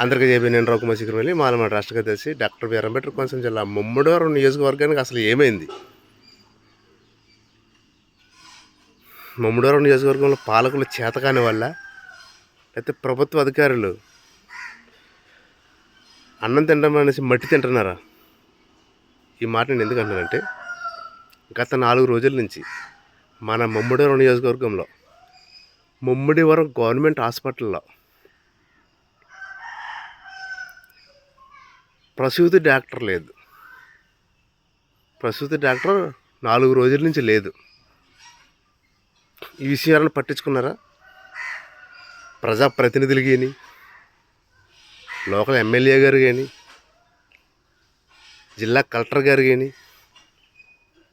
అందరికీ చెప్పి నేను రఘుకుమార్ శిఖరం వెళ్ళి మాలమాట రాష్ట్ర కార్యదర్శి డాక్టర్ బిఆర్ అంబేద్కర్ కోనసీమ జిల్లా ముమ్మడివరం నియోజకవర్గానికి అసలు ఏమైంది? ముమ్మడివరం నియోజకవర్గంలో పాలకులు చేతకాని వల్ల, లేకపోతే ప్రభుత్వ అధికారులు అన్నం తినడం అనేసి మట్టి తింటున్నారా? ఈ మాట నేను ఎందుకు అంటానంటే, గత 4 రోజుల నుంచి మన ముమ్మడివరం నియోజకవర్గంలో ముమ్మడివరం గవర్నమెంట్ హాస్పిటల్లో ప్రసూతి డాక్టర్ లేదు. ప్రసూతి డాక్టర్ 4 రోజుల నుంచి లేదు. ఈ విషయాలను పట్టించుకున్నారా? ప్రజాప్రతినిధులు కానీ, లోకల్ ఎమ్మెల్యే గారు కానీ, జిల్లా కలెక్టర్ గారు కానీ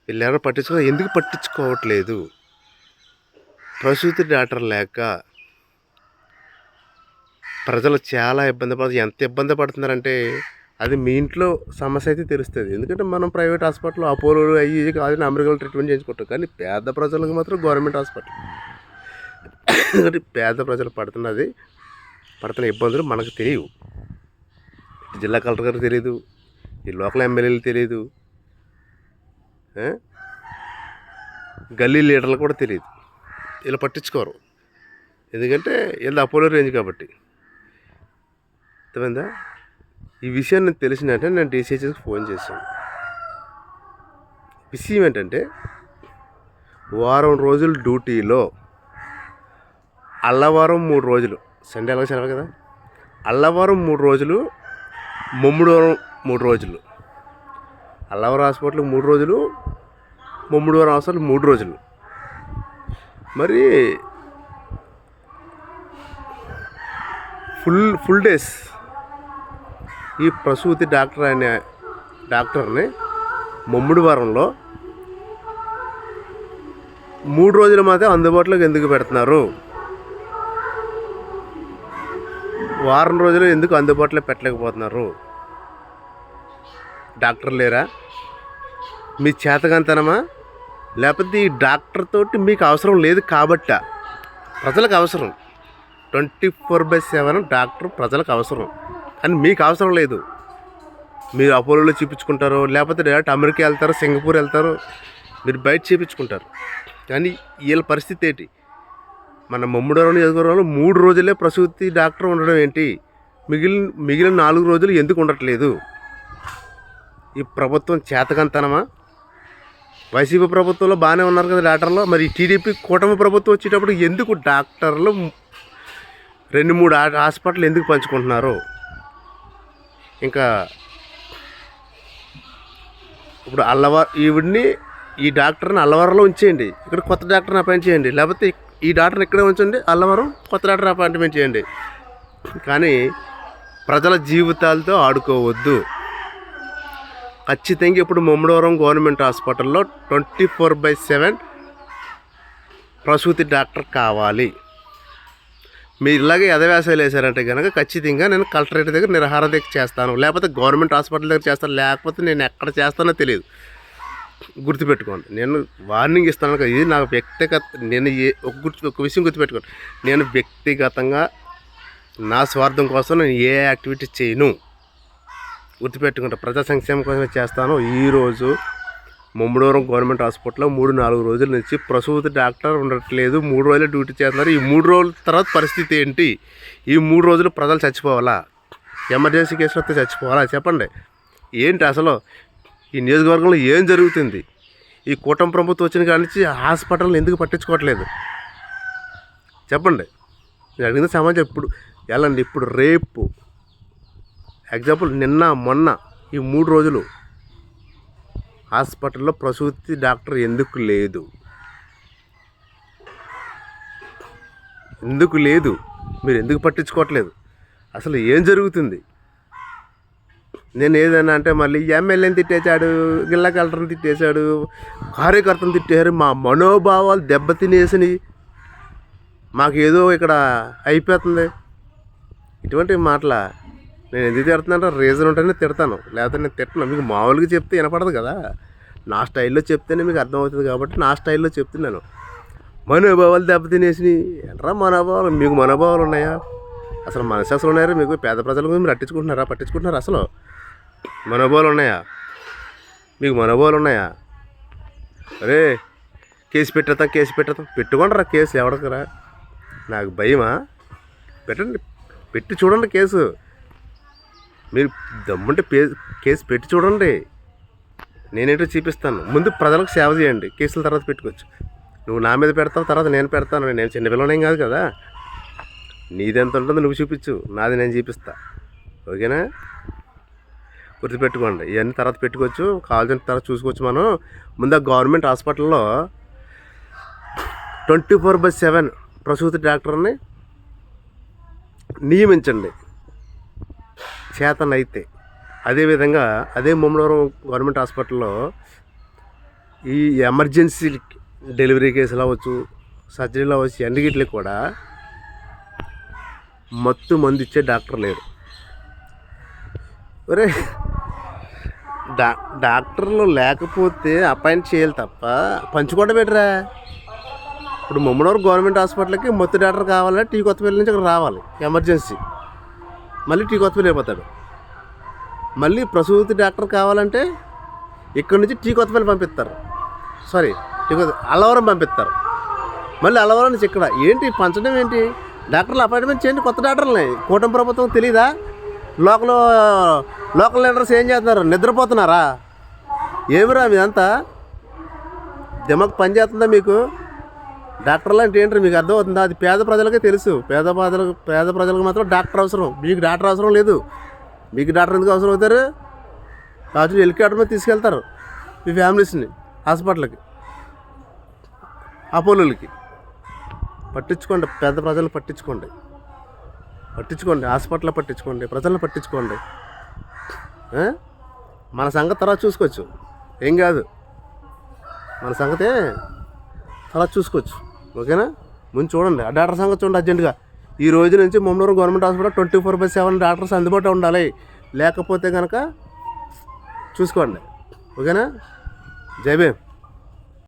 వీళ్ళెవరో ఎందుకు పట్టించుకోవట్లేదు? ప్రసూతి డాక్టర్ లేక ప్రజలు చాలా ఇబ్బంది పడుతుంది. ఎంత ఇబ్బంది పడుతున్నారంటే అది మీ ఇంట్లో సమస్య అయితే తెలుస్తుంది. ఎందుకంటే మనం ప్రైవేట్ హాస్పిటల్ అపోలో అయ్యి కాదని అమెరికాలో ట్రీట్మెంట్ చేయించుకుంటాం. కానీ పేద ప్రజలకు మాత్రం గవర్నమెంట్ హాస్పిటల్. ఎందుకంటే పేద ప్రజలు పడుతున్న ఇబ్బందులు మనకు తెలియవు. జిల్లా కలెక్టర్ గారికి తెలియదు, ఈ లోకల్ ఎమ్మెల్యేలు తెలియదు, గల్లీ లీడర్లు కూడా తెలియదు. ఇలా పట్టించుకోరు, ఎందుకంటే వీళ్ళు అపోలో రేంజ్ కాబట్టి. అర్థమైందా? ఈ విషయం నాకు తెలిసినట్టే నేను డీసీహెచ్కి ఫోన్ చేశాను. విషయం ఏంటంటే, వారం రోజులు డ్యూటీలో అల్లవారం 3 రోజులు, సండే అలాగే సెలవు కదా, అల్లవారం 3 రోజులు, ముమ్మడివరం 3 రోజులు, అల్లవారం హాస్పిటల్కి 3 రోజులు, ముమ్మడివరం హాస్పిటల్ 3 రోజులు. మరి ఫుల్ డేస్ ఈ ప్రసూతి డాక్టర్ అనే డాక్టర్ని ముమ్మడివరంలో 3 రోజులు మాత్రం అందుబాటులోకి ఎందుకు పెడుతున్నారు? వారం రోజులు ఎందుకు అందుబాటులో పెట్టలేకపోతున్నారు? డాక్టర్ లేరా? మీ చేతకంతనమా? లేకపోతే ఈ డాక్టర్ తోటి మీకు అవసరం లేదు కాబట్టా? ప్రజలకు అవసరం, 24/7 డాక్టర్ ప్రజలకు అవసరం, కానీ మీకు అవసరం లేదు. మీరు అపోలోలో చూపించుకుంటారు, లేకపోతే డైరెక్ట్ అమెరికా వెళ్తారు, సింగపూర్ వెళ్తారు, మీరు బయట చూపించుకుంటారు. కానీ వీళ్ళ పరిస్థితి ఏంటి? మన ముమ్మడివరం నియోజకవర్గంలో 3 రోజులే ప్రసూతి డాక్టర్ ఉండడం ఏంటి? మిగిలిన 4 రోజులు ఎందుకు ఉండట్లేదు? ఈ ప్రభుత్వం చేతకంతనమా? వైసీపీ ప్రభుత్వంలో బాగానే ఉన్నారు కదా డాక్టర్లు. మరి టీడీపీ కూటమి ప్రభుత్వం వచ్చేటప్పుడు ఎందుకు డాక్టర్లు 2-3 హాస్పిటల్ ఎందుకు పంచుకుంటున్నారు? ఇంకా ఇప్పుడు ఈ డాక్టర్ని అల్లవరంలో ఉంచేయండి, ఇక్కడ కొత్త డాక్టర్ని అపాయింట్ చేయండి, లేకపోతే ఈ డాక్టర్ని ఇక్కడే ఉంచండి, అల్లవరం కొత్త డాక్టర్ అపాయింట్మెంట్ చేయండి. కానీ ప్రజల జీవితాలతో ఆడుకోవద్దు. ఖచ్చితంగా ఇప్పుడు ముమ్మడివరం గవర్నమెంట్ హాస్పిటల్లో 24/7 ప్రసూతి డాక్టర్ కావాలి. మీరు ఇలాగే ఎదవేసాలు వేశారంటే కనుక ఖచ్చితంగా నేను కలెక్టరేట్ దగ్గర నిరాహార దీక్ష చేస్తాను, లేకపోతే గవర్నమెంట్ హాస్పిటల్ దగ్గర చేస్తాను, లేకపోతే నేను ఎక్కడ చేస్తానో తెలియదు. గుర్తుపెట్టుకోండి, నేను వార్నింగ్ ఇస్తాను కదా. ఇది నాకు నేను ఒక విషయం గుర్తుపెట్టుకోండి, నేను వ్యక్తిగతంగా నా స్వార్థం కోసం నేను ఏ యాక్టివిటీ చేయను. గుర్తుపెట్టుకుంటా, ప్రజా సంక్షేమం కోసమే చేస్తాను. ఈరోజు ముమ్మడివరం గవర్నమెంట్ హాస్పిటల్లో 3-4 రోజుల నుంచి ప్రసూతి డాక్టర్ ఉండట్లేదు. 3 రోజులు డ్యూటీ చేస్తున్నారు. ఈ 3 రోజుల తర్వాత పరిస్థితి ఏంటి? ఈ 3 రోజులు ప్రజలు చచ్చిపోవాలా? ఎమర్జెన్సీ కేసులు వస్తే చచ్చిపోవాలా? చెప్పండి. ఏంటి అసలు ఈ నియోజకవర్గంలో ఏం జరుగుతుంది? ఈ కూటమి ప్రభుత్వం వచ్చిన కాడి నుంచి హాస్పిటల్ని ఎందుకు పట్టించుకోవట్లేదు? చెప్పండి. నేను అడిగిన సమాజం ఇప్పుడు రేపు ఎగ్జాంపుల్ నిన్న మొన్న ఈ 3 రోజులు హాస్పిటల్లో ప్రసూతి డాక్టర్ ఎందుకు లేదు? మీరు ఎందుకు పట్టించుకోవట్లేదు? అసలు ఏం జరుగుతుంది? నేను ఏదైనా అంటే మళ్ళీ ఎమ్మెల్యేని తిట్టేశాడు, జిల్లా కలెక్టర్ని తిట్టేశాడు, కార్యకర్తను తిట్టేశారు, మా మనోభావాలు దెబ్బతినేసినాయి, మాకేదో ఇక్కడ అయిపోతుంది. ఇటువంటి మాటల నేను ఎందుకు తిడుతున్నానంటే రీజన్ ఉంటేనే తిడతాను, లేకపోతే నేను తిట్టను. మీకు మామూలుగా చెప్తే వినపడదు కదా, నా స్టైల్లో చెప్తేనే మీకు అర్థమవుతుంది కాబట్టి నా స్టైల్లో చెప్తున్నాను. మనోభావాలు దెబ్బతినేసినాయి. ఎంట్రా మనోభావాలు? మీకు మనోభావాలు ఉన్నాయా? అసలు మనసు అసలు ఉన్నారా మీకు? పేద ప్రజల గురించి మీరు పట్టించుకుంటున్నారా అసలు? మనోభావాలు ఉన్నాయా మీకు? మనోభావాలు ఉన్నాయా? అరే కేసు పెట్టేద్దాం పెట్టుకోండిరా కేసు. ఎవడకరా? నాకు భయమా? పెట్టి చూడండి కేసు. మీరు దమ్ముంటే కేసు పెట్టి చూడండి. నేనేంటో చూపిస్తాను. ముందు ప్రజలకు సేవ చేయండి, కేసుల తర్వాత పెట్టుకోవచ్చు. నువ్వు నా మీద పెడతావు, తర్వాత నేను పెడతాను. నేను చిన్నపిల్లనేం కాదు కదా. నీది ఎంత ఉంటుందో నువ్వు చూపించు, నాది నేను చూపిస్తా. ఓకేనా? గుర్తుపెట్టుకోండి. ఇవన్నీ తర్వాత పెట్టుకోవచ్చు, కావాల్సిన తర్వాత చూసుకోవచ్చు. మనం ముందు గవర్నమెంట్ హాస్పిటల్లో 24/7 ప్రసూతి డాక్టర్ని నియమించండి చేతనైతే. అదేవిధంగా అదే ముమ్మడివరం గవర్నమెంట్ హాస్పిటల్లో ఈ ఎమర్జెన్సీ డెలివరీ కేసులు అవ్వచ్చు, సర్జరీలు అవ్వచ్చు, అన్నిటికి కూడా మత్తు మందు ఇచ్చే డాక్టర్ లేరు. ఒరే డాక్టర్లు లేకపోతే అపాయింట్ చేయాలి తప్ప పంచుకోవడం పెట్టరా. ఇప్పుడు ముమ్మడివరం గవర్నమెంట్ హాస్పిటల్కి మత్తు డాక్టర్ కావాలంటే టీ కొత్తపల్లి నుంచి అక్కడ రావాలి ఎమర్జెన్సీ, మళ్ళీ టీ కొత్తపల్లి వెళ్ళిపోతాడు. మళ్ళీ ప్రసూతి డాక్టర్ కావాలంటే ఇక్కడి నుంచి టీ కొత్తపల్లి పంపిస్తారు, అల్లవరం పంపిస్తారు. మళ్ళీ అల్లవరం నుంచి ఇక్కడ ఏంటి పంచడం ఏంటి? డాక్టర్లు అపాయింట్మెంట్ చేయండి, కొత్త డాక్టర్లని. కూటమి ప్రభుత్వం తెలీదా? లోకల్ లీడర్స్ ఏం చేస్తున్నారు? నిద్రపోతున్నారా? ఏమిరా మీదంతా? దిమాగ్ పని చేస్తుందా మీకు? డాక్టర్లు అంటే ఏంటో మీకు అర్థమవుతుందా? అది పేద ప్రజలకే తెలుసు. పేద ప్రజలకు మాత్రం డాక్టర్ అవసరం. మీకు డాక్టర్ అవసరం లేదు. మీకు డాక్టర్ ఎందుకు అవసరం అవుతారు? రాజు హెలికాప్టర్ మీద తీసుకెళ్తారు మీ ఫ్యామిలీస్ని హాస్పిటల్కి, అపోలోలకి. పట్టించుకోండి, పేద ప్రజలను పట్టించుకోండి, హాస్పిటల్లో పట్టించుకోండి, ప్రజలను పట్టించుకోండి. మన సంగతి తర్వాత చూసుకోవచ్చు, ఏం కాదు. మన సంగతే తర్వాత చూసుకోవచ్చు. ఓకేనా? ముందు చూడండి, ఆ డాక్టర్ సంగతి చూడండి అర్జెంటుగా. ఈ రోజు నుంచి ముమ్మడివరం గవర్నమెంట్ హాస్పిటల్ 24/7 డాక్టర్స్ అందుబాటులో ఉండాలి. లేకపోతే కనుక చూసుకోండి. ఓకేనా? జై భీమ్.